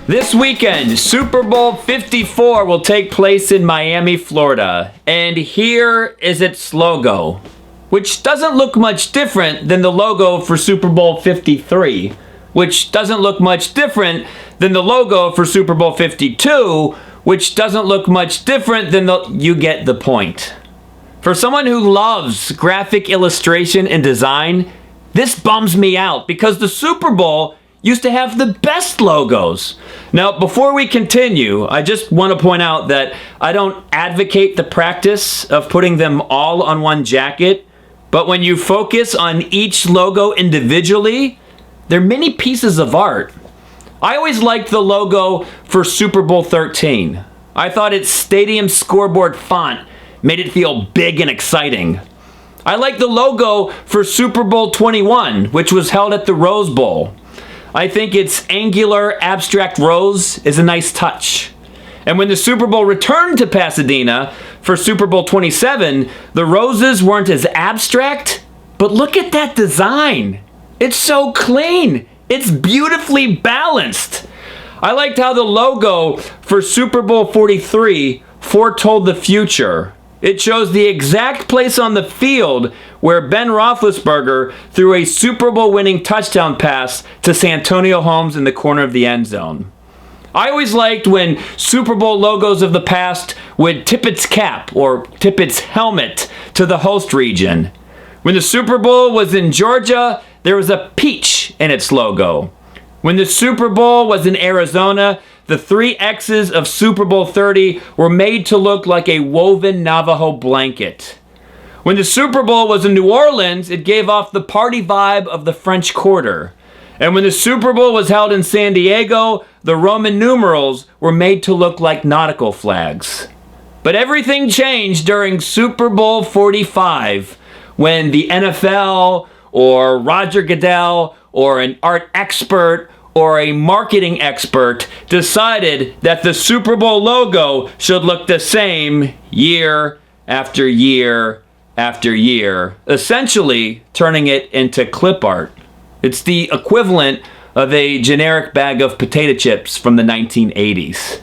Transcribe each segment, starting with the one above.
This weekend, Super Bowl 54 will take place in Miami, Florida. And here is its logo, which doesn't look much different than the logo for Super Bowl 53, which doesn't look much different than the logo for Super Bowl 52, which doesn't look much different than you get the point. For someone who loves graphic illustration and design, this bums me out because the Super Bowl used to have the best logos. Now, before we continue, I just want to point out that I don't advocate the practice of putting them all on one jacket, but when you focus on each logo individually, they're many pieces of art. I always liked the logo for Super Bowl 13. I thought its stadium scoreboard font made it feel big and exciting. I liked the logo for Super Bowl 21, which was held at the Rose Bowl. I think its angular, abstract rose is a nice touch. And when the Super Bowl returned to Pasadena for Super Bowl 27, the roses weren't as abstract, but look at that design. It's so clean. It's beautifully balanced. I liked how the logo for Super Bowl 43 foretold the future. It shows the exact place on the field where Ben Roethlisberger threw a Super Bowl winning touchdown pass to Santonio Holmes in the corner of the end zone. I always liked when Super Bowl logos of the past would tip its cap or tip its helmet to the host region. When the Super Bowl was in Georgia, there was a peach in its logo. When the Super Bowl was in Arizona, the 3 X's of Super Bowl 30 were made to look like a woven Navajo blanket. When the Super Bowl was in New Orleans, it gave off the party vibe of the French Quarter. And when the Super Bowl was held in San Diego, the Roman numerals were made to look like nautical flags. But everything changed during Super Bowl 45 when the NFL or Roger Goodell or an art expert or a marketing expert decided that the Super Bowl logo should look the same year after year after year, essentially turning it into clip art. It's the equivalent of a generic bag of potato chips from the 1980s.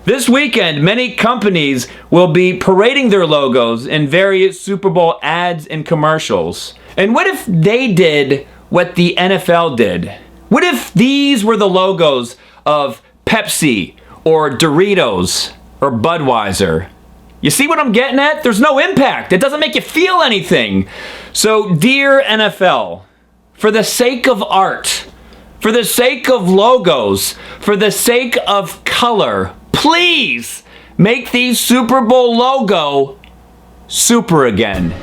This weekend, many companies will be parading their logos in various Super Bowl ads and commercials. And what if they did what the NFL did? What if these were the logos of Pepsi or Doritos or Budweiser? You see what I'm getting at? There's no impact. It doesn't make you feel anything. So, dear NFL, for the sake of art, for the sake of logos, for the sake of color, please make the Super Bowl logo super again.